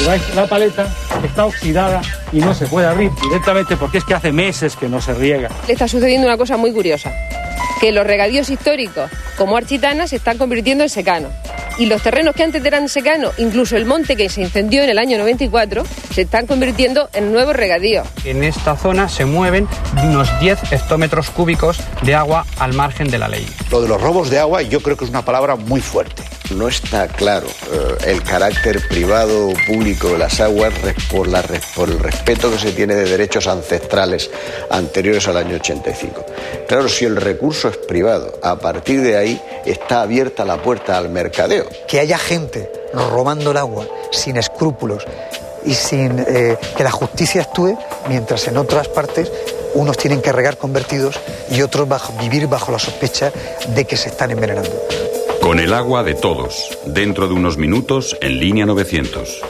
veis, la paleta está oxidada y no se puede abrir directamente porque es que hace meses que no se riega. Le está sucediendo una cosa muy curiosa, que los regadíos históricos, como Architana, se están convirtiendo en secanos. Y los terrenos que antes eran secanos, incluso el monte que se incendió en el año 94, se están convirtiendo en nuevos regadíos. En esta zona se mueven unos 10 hectómetros cúbicos de agua al margen de la ley. Lo de los robos de agua yo creo que es una palabra muy fuerte. No está claro el carácter privado o público de las aguas por el respeto que se tiene de derechos ancestrales anteriores al año 85. Claro, si el recurso es privado, a partir de ahí está abierta la puerta al mercadeo. Que haya gente robando el agua sin escrúpulos y sin que la justicia actúe, mientras en otras partes unos tienen que regar convertidos y otros vivir bajo la sospecha de que se están envenenando. Con el agua de todos, dentro de unos minutos en Línea 900.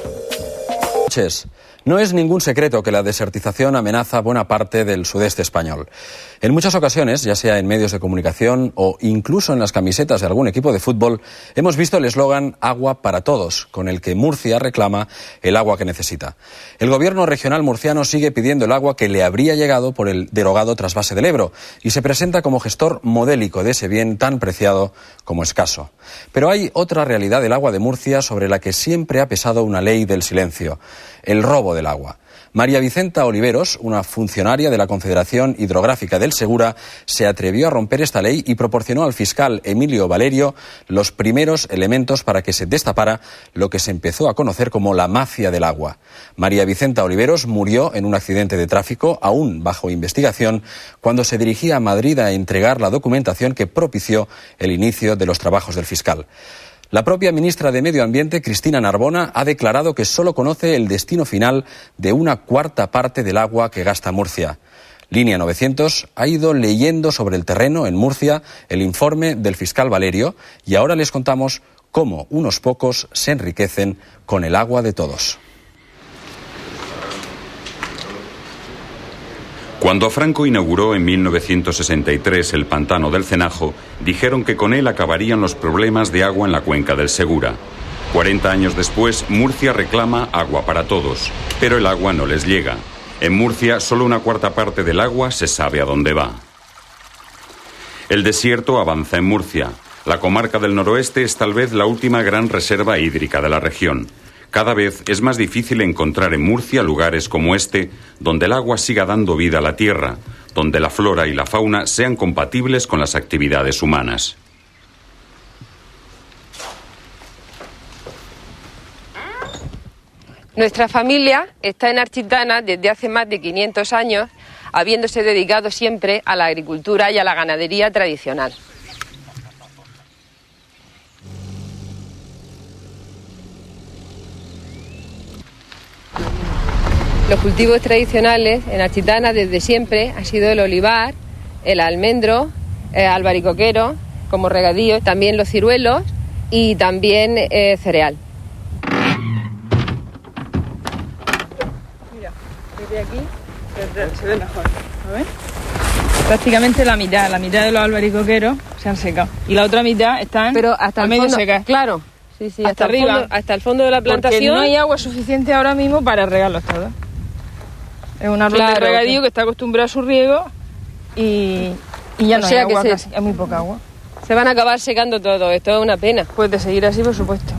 No es ningún secreto que la desertización amenaza buena parte del sudeste español. En muchas ocasiones, ya sea en medios de comunicación o incluso en las camisetas de algún equipo de fútbol, hemos visto el eslogan Agua para todos, con el que Murcia reclama el agua que necesita. El gobierno regional murciano sigue pidiendo el agua que le habría llegado por el derogado trasvase del Ebro y se presenta como gestor modélico de ese bien tan preciado como escaso. Pero hay otra realidad del agua de Murcia sobre la que siempre ha pesado una ley del silencio: el robo del agua. María Vicenta Oliveros, una funcionaria de la Confederación Hidrográfica del Segura, se atrevió a romper esta ley y proporcionó al fiscal Emilio Valerio los primeros elementos para que se destapara lo que se empezó a conocer como la mafia del agua. María Vicenta Oliveros murió en un accidente de tráfico, aún bajo investigación, cuando se dirigía a Madrid a entregar la documentación que propició el inicio de los trabajos del fiscal. La propia ministra de Medio Ambiente, Cristina Narbona, ha declarado que solo conoce el destino final de una cuarta parte del agua que gasta Murcia. Línea 900 ha ido leyendo sobre el terreno en Murcia el informe del fiscal Valerio y ahora les contamos cómo unos pocos se enriquecen con el agua de todos. Cuando Franco inauguró en 1963 el pantano del Cenajo, dijeron que con él acabarían los problemas de agua en la cuenca del Segura. 40 años después, Murcia reclama agua para todos, pero el agua no les llega. En Murcia, solo una cuarta parte del agua se sabe a dónde va. El desierto avanza en Murcia. La comarca del noroeste es tal vez la última gran reserva hídrica de la región. Cada vez es más difícil encontrar en Murcia lugares como este, donde el agua siga dando vida a la tierra, donde la flora y la fauna sean compatibles con las actividades humanas. Nuestra familia está en Architana desde hace más de 500 años, habiéndose dedicado siempre a la agricultura y a la ganadería tradicional. Los cultivos tradicionales en Architana desde siempre han sido el olivar, el almendro, el albaricoquero como regadío, también los ciruelos y también cereal. Mira, desde aquí se ve mejor, ¿lo ves? Prácticamente la mitad de los albaricoqueros se han secado y la otra mitad están hasta a medio fondo, secas. Claro, sí, hasta arriba, hasta el fondo de la plantación. Porque no hay agua suficiente ahora mismo para regarlos todos. Es un árbol de regadío que está acostumbrado a su riego y ya no hay agua, casi, hay muy poca agua. Se van a acabar secando todo, esto es una pena. Pues de seguir así, por supuesto.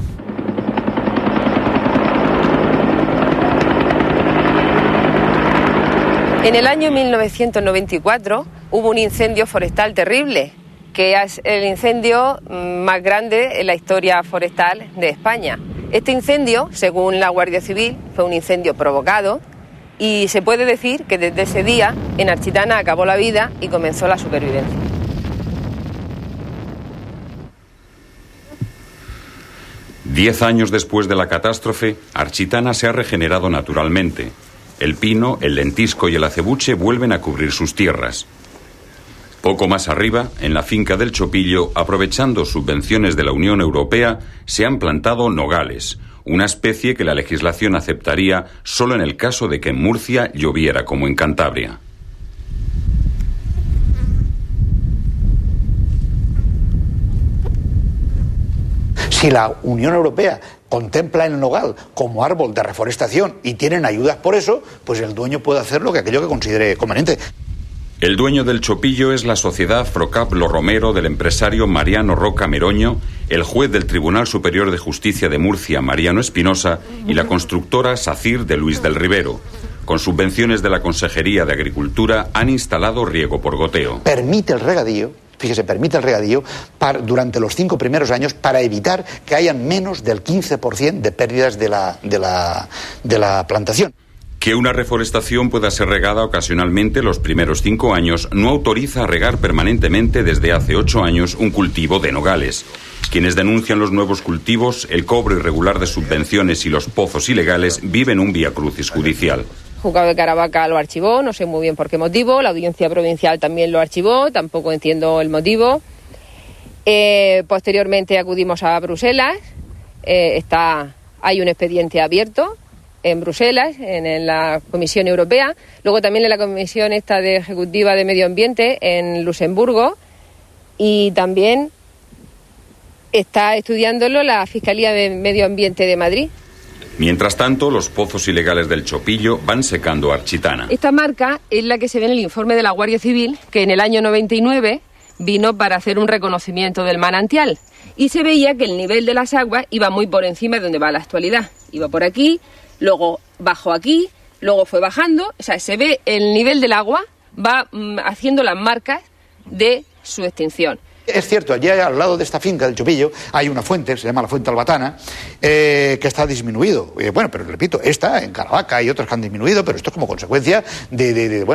En el año 1994 hubo un incendio forestal terrible, que es el incendio más grande en la historia forestal de España. Este incendio, según la Guardia Civil, fue un incendio provocado y se puede decir que desde ese día en Architana acabó la vida y comenzó la supervivencia. Diez años después de la catástrofe, Architana se ha regenerado naturalmente. El pino, el lentisco y el acebuche vuelven a cubrir sus tierras. Poco más arriba, en la finca del Chopillo, aprovechando subvenciones de la Unión Europea, se han plantado nogales, una especie que la legislación aceptaría solo en el caso de que en Murcia lloviera como en Cantabria. Si la Unión Europea contempla el nogal como árbol de reforestación y tienen ayudas por eso, pues el dueño puede hacer aquello que considere conveniente. El dueño del Chopillo es la sociedad Frocap Lo Romero del empresario Mariano Roca Meroño, el juez del Tribunal Superior de Justicia de Murcia, Mariano Espinosa, y la constructora SACIR de Luis del Rivero. Con subvenciones de la Consejería de Agricultura han instalado riego por goteo. Permite el regadío durante los 5 primeros años para evitar que hayan menos del 15% de pérdidas de la plantación. Que una reforestación pueda ser regada ocasionalmente los primeros 5 años no autoriza a regar permanentemente desde hace 8 años un cultivo de nogales. Quienes denuncian los nuevos cultivos, el cobro irregular de subvenciones y los pozos ilegales viven un viacrucis judicial. El juzgado de Caravaca lo archivó, no sé muy bien por qué motivo, la audiencia provincial también lo archivó, tampoco entiendo el motivo. Posteriormente acudimos a Bruselas, hay un expediente abierto en Bruselas, en la Comisión Europea, luego también en la Comisión de Ejecutiva de Medio Ambiente en Luxemburgo, y también está estudiándolo la Fiscalía de Medio Ambiente de Madrid. Mientras tanto, los pozos ilegales del Chopillo van secando Architana. Esta marca es la que se ve en el informe de la Guardia Civil, que en el año 99 vino para hacer un reconocimiento del manantial, y se veía que el nivel de las aguas iba muy por encima de donde va la actualidad. Iba por aquí, luego bajó aquí, luego fue bajando, o sea, se ve el nivel del agua, va haciendo las marcas de su extinción. Es cierto, allí al lado de esta finca del Chopillo hay una fuente, se llama la Fuente Albatana, que está disminuido. Bueno, pero repito, esta en Caravaca hay otras que han disminuido, pero esto es como consecuencia de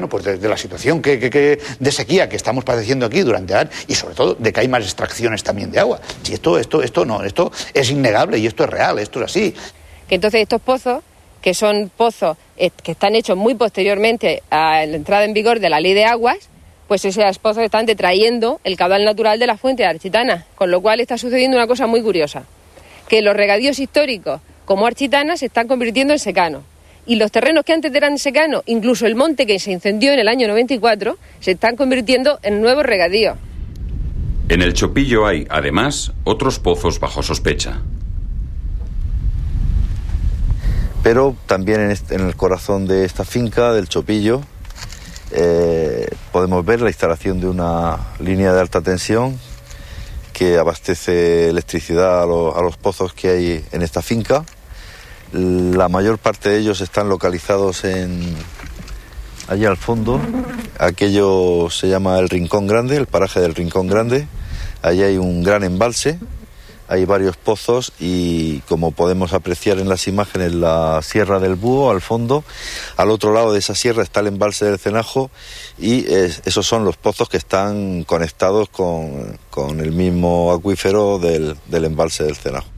la situación de sequía que estamos padeciendo aquí durante años, y sobre todo de que hay más extracciones también de agua. Si esto es innegable y esto es real, esto es así. Que entonces estos pozos, que son pozos que están hechos muy posteriormente a la entrada en vigor de la Ley de Aguas, pues esos pozos están detrayendo el caudal natural de la fuente de Architana, con lo cual está sucediendo una cosa muy curiosa, que los regadíos históricos como Architana se están convirtiendo en secanos, y los terrenos que antes eran secanos, incluso el monte que se incendió en el año 94, se están convirtiendo en nuevos regadíos. En el Chopillo hay, además, otros pozos bajo sospecha. Pero también en el corazón de esta finca, del Chopillo, podemos ver la instalación de una línea de alta tensión que abastece electricidad a los pozos que hay en esta finca. La mayor parte de ellos están localizados allí al fondo. Aquello se llama el Rincón Grande, el paraje del Rincón Grande. Allí hay un gran embalse, hay varios pozos y, como podemos apreciar en las imágenes, la Sierra del Búho al fondo. Al otro lado de esa sierra está el embalse del Cenajo y esos son los pozos que están conectados con el mismo acuífero del embalse del Cenajo.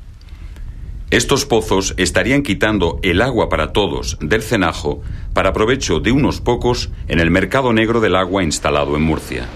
Estos pozos estarían quitando el agua para todos del Cenajo para provecho de unos pocos en el mercado negro del agua instalado en Murcia.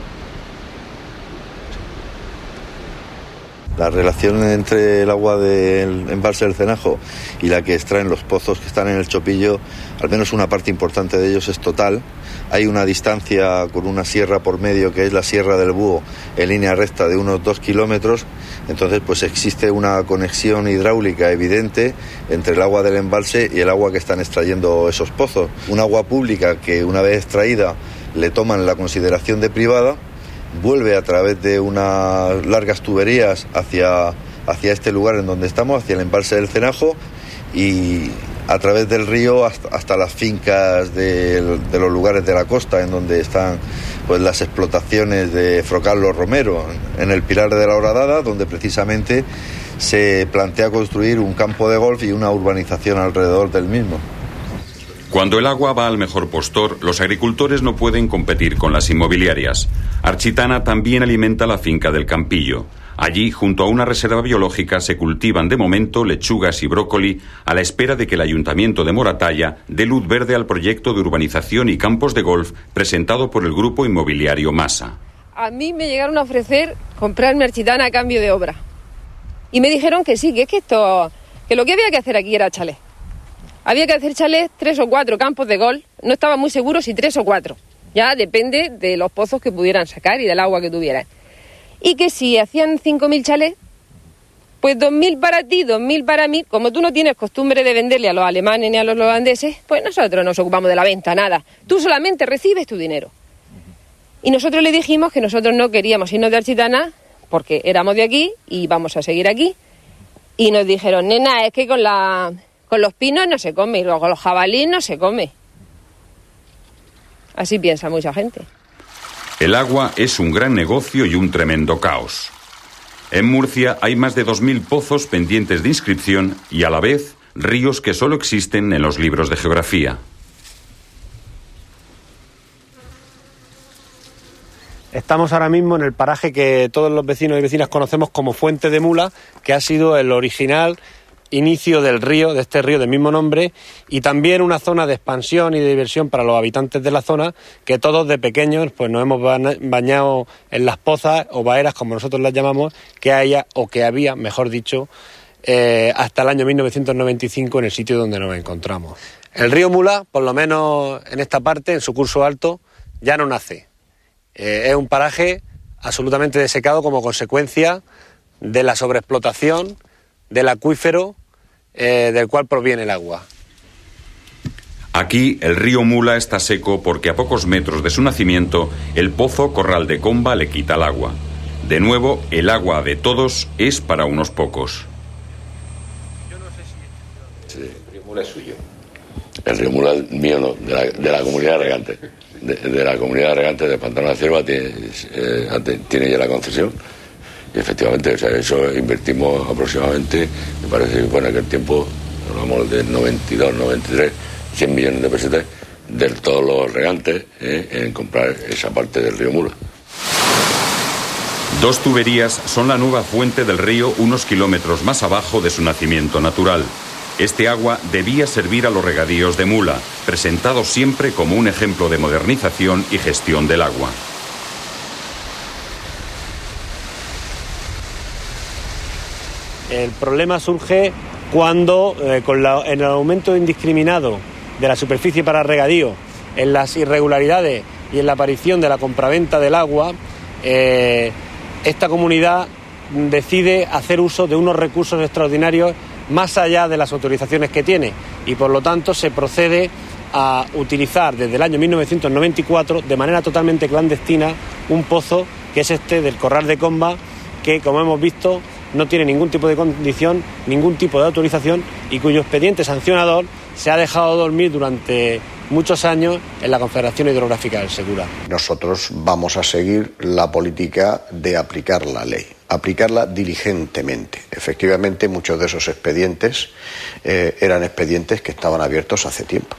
La relación entre el agua del embalse del Cenajo y la que extraen los pozos que están en el Chopillo, al menos una parte importante de ellos es total. Hay una distancia con una sierra por medio, que es la Sierra del Búho, en línea recta de unos 2 kilómetros. Entonces, pues existe una conexión hidráulica evidente entre el agua del embalse y el agua que están extrayendo esos pozos. Un agua pública que, una vez extraída, le toman la consideración de privada, vuelve a través de unas largas tuberías hacia este lugar en donde estamos, hacia el embalse del Cenajo, y a través del río hasta las fincas de los lugares de la costa en donde están pues las explotaciones de Frocap Lo Romero, en el Pilar de la Horadada, donde precisamente se plantea construir un campo de golf y una urbanización alrededor del mismo. Cuando el agua va al mejor postor, los agricultores no pueden competir con las inmobiliarias. Architana también alimenta la finca del Campillo. Allí, junto a una reserva biológica, se cultivan de momento lechugas y brócoli a la espera de que el Ayuntamiento de Moratalla dé luz verde al proyecto de urbanización y campos de golf presentado por el grupo inmobiliario Masa. A mí me llegaron a ofrecer comprarme Architana a cambio de obra. Y me dijeron que sí, que lo que había que hacer aquí era chalet. Había que hacer chalés, 3 o 4 campos de golf. No estaba muy seguro si 3 o 4. Ya depende de los pozos que pudieran sacar y del agua que tuvieran. Y que si hacían 5.000 chalés, Pues 2.000 para ti, 2.000 para mí. Como tú no tienes costumbre de venderle a los alemanes ni a los holandeses, pues nosotros nos ocupamos de la venta, nada. Tú solamente recibes tu dinero. Y nosotros le dijimos que nosotros no queríamos irnos de Architana porque éramos de aquí y vamos a seguir aquí. Y nos dijeron, nena, es que con los pinos no se come y luego con los jabalíes no se come. Así piensa mucha gente. El agua es un gran negocio y un tremendo caos. En Murcia hay más de 2.000 pozos pendientes de inscripción y a la vez ríos que solo existen en los libros de geografía. Estamos ahora mismo en el paraje que todos los vecinos y vecinas conocemos como Fuente de Mula, que ha sido el original inicio del río, de este río del mismo nombre, y también una zona de expansión y de diversión para los habitantes de la zona, que todos de pequeños pues nos hemos bañado en las pozas o baeras, como nosotros las llamamos, que haya o que había, mejor dicho, hasta el año 1995 en el sitio donde nos encontramos. El río Mula, por lo menos en esta parte, en su curso alto, ya no nace. Es un paraje absolutamente desecado como consecuencia de la sobreexplotación del acuífero del cual proviene el agua. Aquí el río Mula está seco porque a pocos metros de su nacimiento el pozo Corral de Comba le quita el agua. De nuevo, el agua de todos es para unos pocos. Sí, el río Mula es suyo. El río Mula es mío, no, de la comunidad de regantes. De la comunidad de regantes de Pantano de la Cierva tiene ya la concesión. Y efectivamente, o sea, eso invertimos aproximadamente, me parece, bueno, en aquel tiempo, hablamos del 92, 93, 100 millones de pesetas de todos los regantes en comprar esa parte del río Mula. 2 tuberías son la nueva fuente del río unos kilómetros más abajo de su nacimiento natural. Este agua debía servir a los regadíos de Mula, presentado siempre como un ejemplo de modernización y gestión del agua. El problema surge cuando, en el aumento indiscriminado de la superficie para regadío, en las irregularidades y en la aparición de la compraventa del agua, esta comunidad decide hacer uso de unos recursos extraordinarios más allá de las autorizaciones que tiene y por lo tanto se procede a utilizar desde el año 1994 de manera totalmente clandestina un pozo que es este del Corral de Comba, que como hemos visto no tiene ningún tipo de condición, ningún tipo de autorización y cuyo expediente sancionador se ha dejado dormir durante muchos años en la Confederación Hidrográfica del Segura. Nosotros vamos a seguir la política de aplicar la ley, aplicarla diligentemente. Efectivamente, muchos de esos expedientes eran expedientes que estaban abiertos hace tiempo.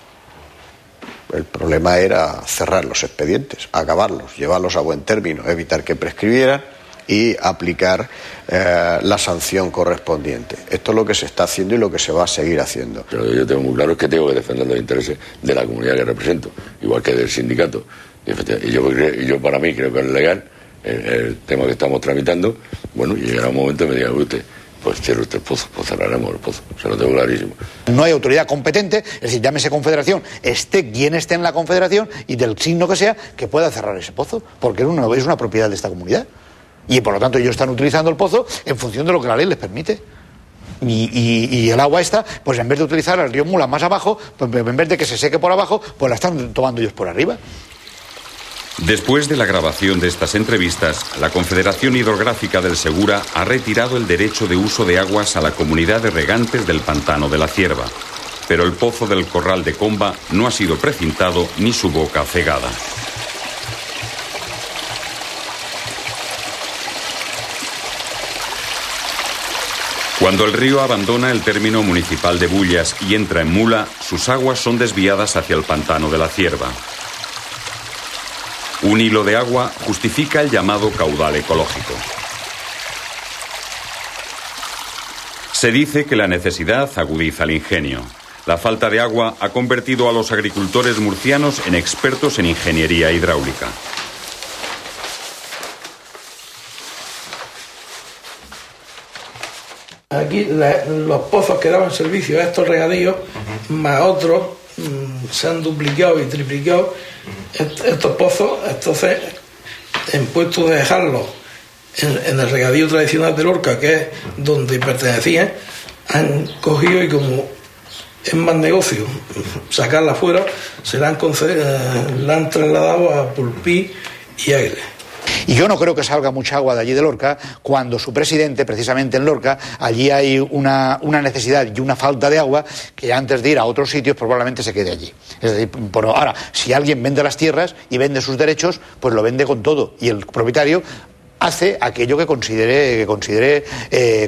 El problema era cerrar los expedientes, acabarlos, llevarlos a buen término, evitar que prescribieran y aplicar la sanción correspondiente. Esto es lo que se está haciendo y lo que se va a seguir haciendo. Pero yo tengo muy claro que tengo que defender los intereses de la comunidad que represento, igual que del sindicato. Y yo para mí creo que es legal el tema que estamos tramitando. Bueno, y llegará un momento y me diga usted, pues cierre usted el pozo, pues cerraremos el pozo, se lo tengo clarísimo. No hay autoridad competente, es decir, llámese confederación, esté quien esté en la confederación y del signo que sea, que pueda cerrar ese pozo, porque es una propiedad de esta comunidad. Y por lo tanto ellos están utilizando el pozo en función de lo que la ley les permite. Y el agua esta, pues en vez de utilizar el río Mula más abajo, pues en vez de que se seque por abajo, pues la están tomando ellos por arriba. Después de la grabación de estas entrevistas, la Confederación Hidrográfica del Segura ha retirado el derecho de uso de aguas a la comunidad de regantes del Pantano de la Cierva. Pero el pozo del Corral de Comba no ha sido precintado ni su boca cegada. Cuando el río abandona el término municipal de Bullas y entra en Mula, sus aguas son desviadas hacia el Pantano de la Cierva. Un hilo de agua justifica el llamado caudal ecológico. Se dice que la necesidad agudiza el ingenio. La falta de agua ha convertido a los agricultores murcianos en expertos en ingeniería hidráulica. Aquí los pozos que daban servicio a estos regadíos, más otros, se han duplicado y triplicado estos pozos. Entonces, en puesto de dejarlos en el regadío tradicional de Lorca, que es donde pertenecían, han cogido y como es más negocio sacarla fuera, se la han trasladado a Pulpí y Águiles. Y yo no creo que salga mucha agua de allí de Lorca cuando su presidente, precisamente en Lorca, allí hay una necesidad y una falta de agua que antes de ir a otros sitios probablemente se quede allí. Es decir, ahora, si alguien vende las tierras y vende sus derechos, pues lo vende con todo y el propietario hace aquello que considere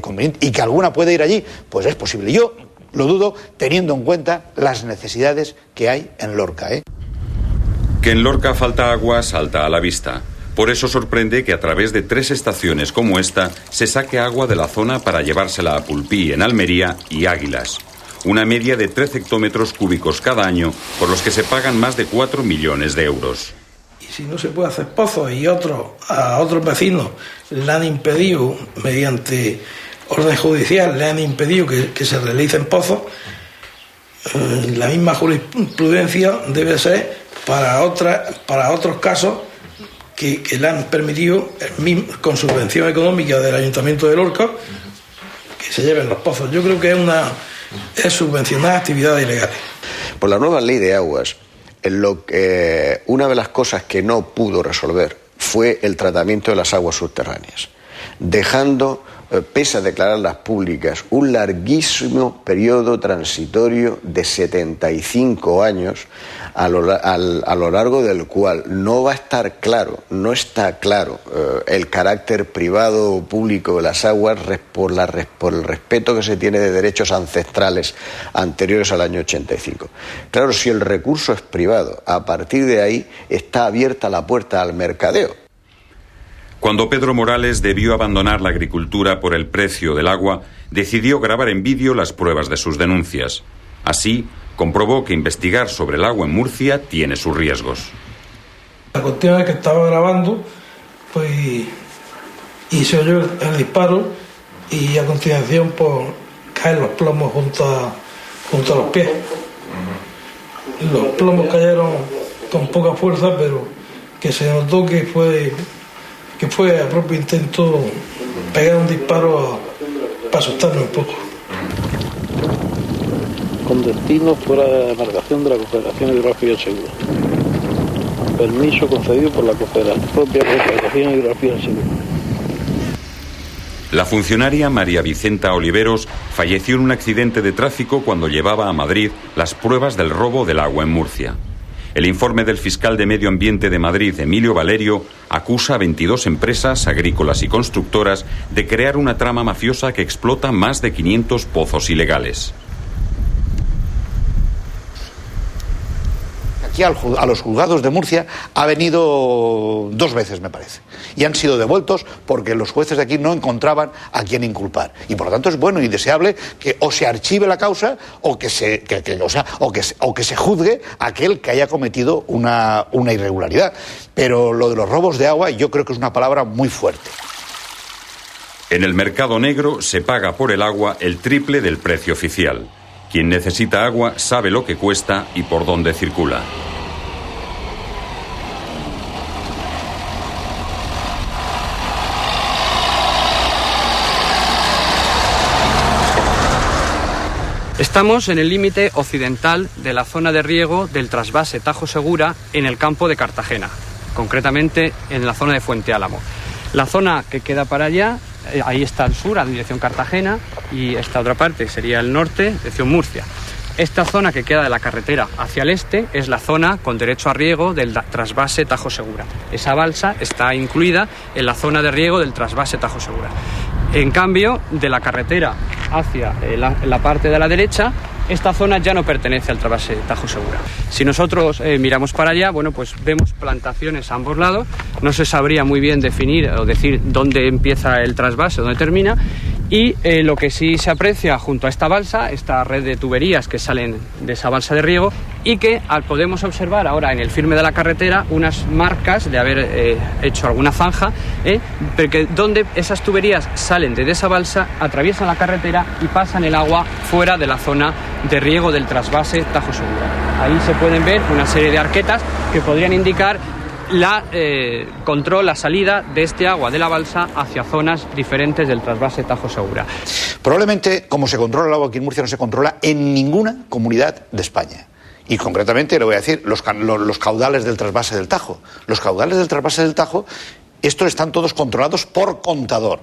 conveniente. Y que alguna puede ir allí, pues es posible. Yo lo dudo teniendo en cuenta las necesidades que hay en Lorca. Que en Lorca falta agua salta a la vista. Por eso sorprende que a través de 3 estaciones como esta se saque agua de la zona para llevársela a Pulpí, en Almería y Águilas. Una media de 13 hectómetros cúbicos cada año, por los que se pagan más de 4 millones de euros. Y si no se puede hacer pozos y a otros vecinos le han impedido, mediante orden judicial, le han impedido que se realicen pozos, la misma jurisprudencia debe ser para otros casos que le han permitido, con subvención económica del Ayuntamiento de Lorca, que se lleven los pozos. Yo creo que es subvencionar actividades ilegales. Por la nueva ley de aguas, una de las cosas que no pudo resolver fue el tratamiento de las aguas subterráneas, dejando, pese a declararlas públicas, un larguísimo periodo transitorio de 75 años a lo largo del cual no está claro el carácter privado o público de las aguas por el respeto que se tiene de derechos ancestrales anteriores al año 85. Claro, si el recurso es privado, a partir de ahí está abierta la puerta al mercadeo. Cuando Pedro Morales debió abandonar la agricultura por el precio del agua, decidió grabar en vídeo las pruebas de sus denuncias. Así, comprobó que investigar sobre el agua en Murcia tiene sus riesgos. La cuestión es que estaba grabando, pues, y se oyó el disparo y a continuación pues, caen los plomos junto a los pies. Los plomos cayeron con poca fuerza, pero que se notó que fue a propio intento pegar un disparo para asustarme un poco. Con destino fuera de la demarcación de la Confederación Hidrográfica Segura. Permiso concedido por la propia Confederación Hidrográfica Segura. La funcionaria María Vicenta Oliveros falleció en un accidente de tráfico cuando llevaba a Madrid las pruebas del robo del agua en Murcia. El informe del fiscal de Medio Ambiente de Madrid, Emilio Valerio, acusa a 22 empresas agrícolas y constructoras de crear una trama mafiosa que explota más de 500 pozos ilegales. Aquí a los juzgados de Murcia ha venido 2 veces, me parece, y han sido devueltos porque los jueces de aquí no encontraban a quién inculpar. Y por lo tanto es bueno y deseable que o se archive la causa o que se juzgue a aquel que haya cometido una irregularidad. Pero lo de los robos de agua yo creo que es una palabra muy fuerte. En el mercado negro se paga por el agua el triple del precio oficial. Quien necesita agua sabe lo que cuesta y por dónde circula. Estamos en el límite occidental de la zona de riego del trasvase Tajo Segura en el campo de Cartagena, concretamente en la zona de Fuente Álamo. La zona que queda para allá, ahí está al sur, a dirección Cartagena, y esta otra parte sería el norte, dirección Murcia. Esta zona que queda de la carretera hacia el este es la zona con derecho a riego del trasvase Tajo Segura. Esa balsa está incluida en la zona de riego del trasvase Tajo Segura. En cambio, de la carretera hacia la parte de la derecha, esta zona ya no pertenece al trasvase Tajo Segura. Si nosotros miramos para allá, bueno, pues vemos plantaciones a ambos lados. No se sabría muy bien definir o decir dónde empieza el trasvase, dónde termina. Y lo que sí se aprecia junto a esta balsa, esta red de tuberías que salen de esa balsa de riego, y que podemos observar ahora en el firme de la carretera unas marcas de haber hecho alguna zanja, porque donde esas tuberías salen de esa balsa, atraviesan la carretera y pasan el agua fuera de la zona de riego del trasvase Tajo Segura. Ahí se pueden ver una serie de arquetas que podrían indicar control la salida de este agua de la balsa hacia zonas diferentes del trasvase Tajo Segura. Probablemente, como se controla el agua aquí en Murcia, no se controla en ninguna comunidad de España. Y concretamente, le voy a decir, los caudales del trasvase del Tajo. Los caudales del trasvase del Tajo, estos están todos controlados por contador.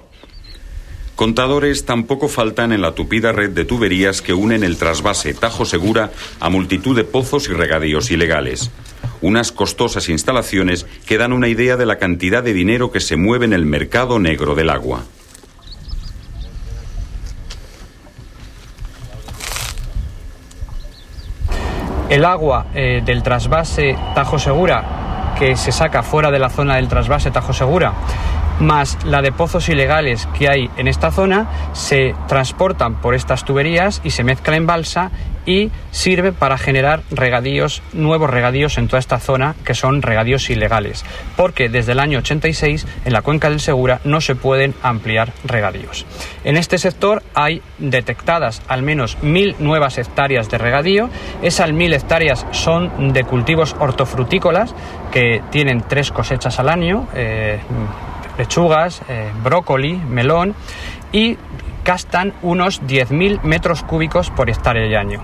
Contadores tampoco faltan en la tupida red de tuberías que unen el trasvase Tajo Segura a multitud de pozos y regadíos ilegales. Unas costosas instalaciones que dan una idea de la cantidad de dinero que se mueve en el mercado negro del agua. El agua del trasvase Tajo Segura, que se saca fuera de la zona del trasvase Tajo Segura, más la de pozos ilegales que hay en esta zona, se transportan por estas tuberías y se mezcla en balsa y sirve para generar regadíos, nuevos regadíos en toda esta zona, que son regadíos ilegales, porque desde el año 86 en la cuenca del Segura no se pueden ampliar regadíos. En este sector hay detectadas al menos 1.000 nuevas hectáreas de regadío. Esas 1.000 hectáreas son de cultivos hortofrutícolas que tienen 3 cosechas al año, lechugas, brócoli, melón, y gastan unos 10.000 metros cúbicos por hectárea y año.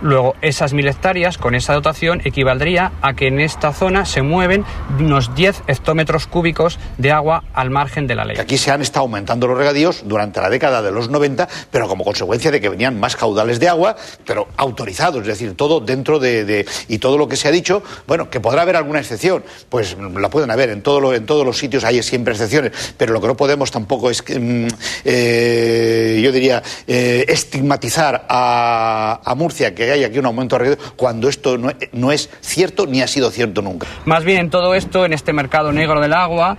Luego, esas 1.000 hectáreas, con esa dotación, equivaldría a que en esta zona se mueven unos 10 hectómetros cúbicos de agua al margen de la ley. Aquí se han estado aumentando los regadíos durante la década de los 90, pero como consecuencia de que venían más caudales de agua, pero autorizados, es decir, todo dentro y todo lo que se ha dicho, bueno, que podrá haber alguna excepción, pues la pueden haber, en todos los sitios hay siempre excepciones, pero lo que no podemos tampoco es, yo diría, estigmatizar a Murcia, que hay aquí un aumento de regadío, cuando esto no es cierto ni ha sido cierto nunca. Más bien, en todo esto, en este mercado negro del agua,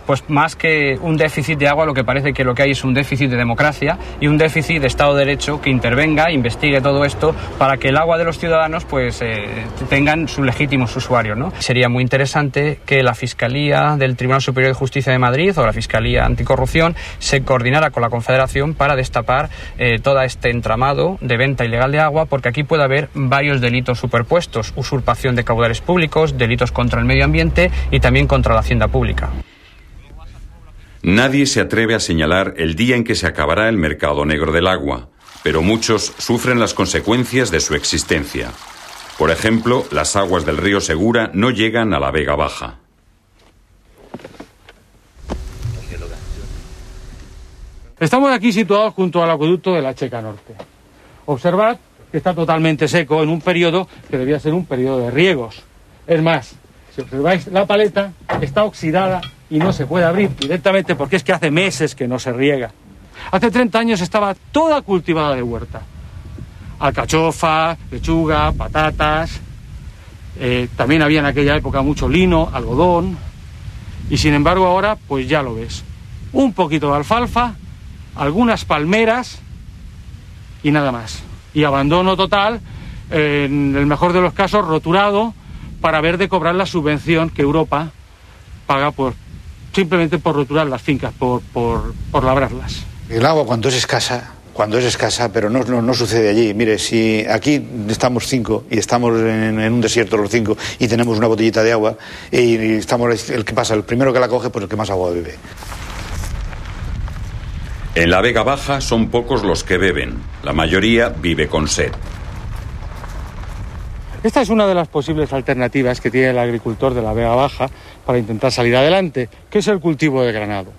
pues más que un déficit de agua, lo que parece que lo que hay es un déficit de democracia y un déficit de Estado de Derecho que intervenga, investigue todo esto para que el agua de los ciudadanos pues tengan sus legítimos usuarios, ¿no? Sería muy interesante que la Fiscalía del Tribunal Superior de Justicia de Madrid o la Fiscalía Anticorrupción se coordinara con la Confederación para destapar todo este entramado de venta ilegal de agua, porque aquí puede haber varios delitos superpuestos: usurpación de caudales públicos, delitos contra el medio ambiente y también contra la hacienda pública. Nadie se atreve a señalar el día en que se acabará el mercado negro del agua, pero muchos sufren las consecuencias de su existencia. Por ejemplo, las aguas del río Segura no llegan a la Vega Baja. Estamos aquí situados junto al acueducto de la Checa Norte. Observad que está totalmente seco en un periodo que debía ser un periodo de riegos. Es más, si observáis la paleta, está oxidada y no se puede abrir directamente porque es que hace meses que no se riega. Hace 30 años estaba toda cultivada de huerta. Alcachofa, lechuga, patatas. También había en aquella época mucho lino, algodón. Y sin embargo ahora, pues ya lo ves. Un poquito de alfalfa, algunas palmeras y nada más. Y abandono total, en el mejor de los casos, roturado, para ver de cobrar la subvención que Europa paga simplemente por roturar las fincas, por labrarlas. El agua cuando es escasa, pero no sucede allí. Mire, si aquí estamos 5 y estamos en un desierto los 5 y tenemos una botellita de agua y estamos el que pasa, el primero que la coge, pues el que más agua bebe. En la Vega Baja son pocos los que beben. La mayoría vive con sed. Esta es una de las posibles alternativas que tiene el agricultor de la Vega Baja para intentar salir adelante, que es el cultivo de granado.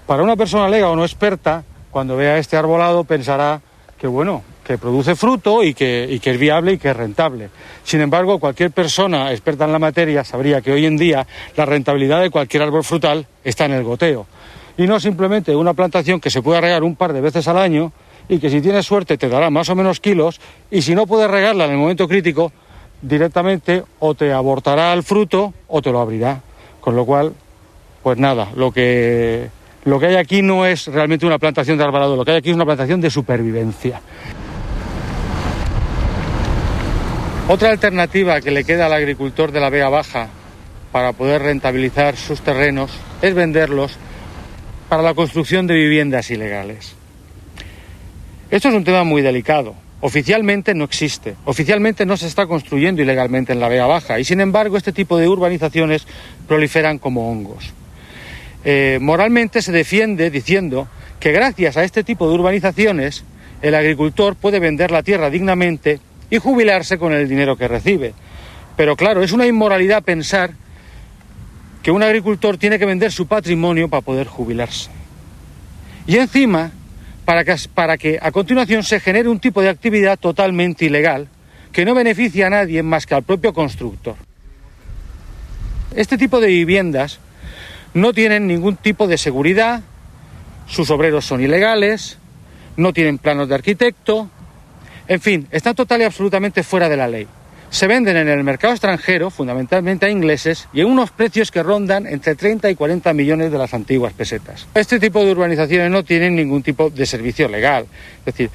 Para una persona lega o no experta, cuando vea este arbolado pensará que produce fruto y que es viable y que es rentable. Sin embargo, cualquier persona experta en la materia sabría que hoy en día la rentabilidad de cualquier árbol frutal está en el goteo. Y no simplemente una plantación que se pueda regar un par de veces al año y que si tienes suerte te dará más o menos kilos, y si no puedes regarla en el momento crítico, directamente o te abortará el fruto o te lo abrirá. Con lo cual, pues nada, lo que hay aquí no es realmente una plantación de arbolado, lo que hay aquí es una plantación de supervivencia. Otra alternativa que le queda al agricultor de la Vega Baja para poder rentabilizar sus terrenos es venderlos para la construcción de viviendas ilegales. Esto es un tema muy delicado. oficialmente no existe. Oficialmente no se está construyendo ilegalmente en la Vega Baja y, sin embargo, este tipo de urbanizaciones proliferan como hongos. Moralmente se defiende diciendo que gracias a este tipo de urbanizaciones el agricultor puede vender la tierra dignamente y jubilarse con el dinero que recibe. Pero claro, es una inmoralidad pensar que un agricultor tiene que vender su patrimonio para poder jubilarse. Y encima, para que a continuación se genere un tipo de actividad totalmente ilegal que no beneficia a nadie más que al propio constructor. Este tipo de viviendas no tienen ningún tipo de seguridad, sus obreros son ilegales, no tienen planos de arquitecto, en fin, están total y absolutamente fuera de la ley. Se venden en el mercado extranjero, fundamentalmente a ingleses, y en unos precios que rondan entre 30 y 40 millones de las antiguas pesetas. Este tipo de urbanizaciones no tienen ningún tipo de servicio legal. Es decir,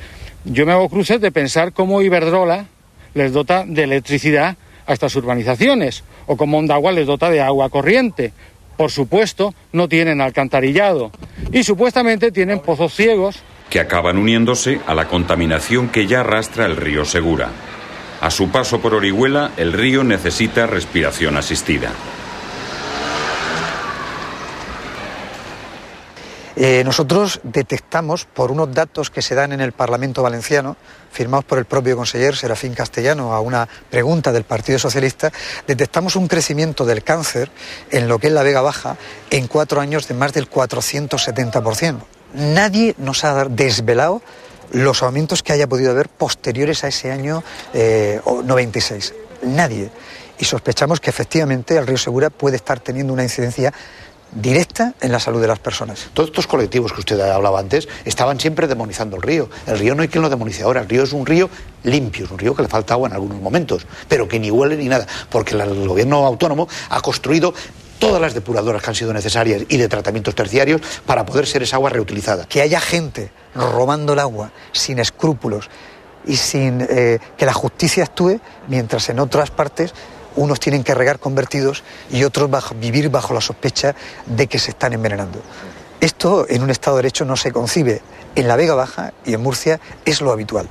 yo me hago cruces de pensar cómo Iberdrola les dota de electricidad a estas urbanizaciones, o cómo Ondagua les dota de agua corriente. Por supuesto, no tienen alcantarillado y supuestamente tienen pozos ciegos que acaban uniéndose a la contaminación que ya arrastra el río Segura. A su paso por Orihuela, el río necesita respiración asistida. Nosotros detectamos, por unos datos que se dan en el Parlamento Valenciano, firmados por el propio conseller Serafín Castellano a una pregunta del Partido Socialista, detectamos un crecimiento del cáncer en lo que es la Vega Baja en 4 años de más del 470%. Nadie nos ha desvelado los aumentos que haya podido haber posteriores a ese año 96. Nadie. Y sospechamos que efectivamente el río Segura puede estar teniendo una incidencia directa en la salud de las personas. Todos estos colectivos que usted hablaba antes estaban siempre demonizando el río. El río no hay quien lo demonice ahora. El río es un río limpio, es un río que le falta agua en algunos momentos, pero que ni huele ni nada, porque el gobierno autónomo ha construido todas las depuradoras que han sido necesarias y de tratamientos terciarios para poder ser esa agua reutilizada. Que haya gente robando el agua sin escrúpulos y sin que la justicia actúe, mientras en otras partes unos tienen que regar convertidos y otros vivir bajo la sospecha de que se están envenenando. Esto en un Estado de Derecho no se concibe. En la Vega Baja y en Murcia es lo habitual.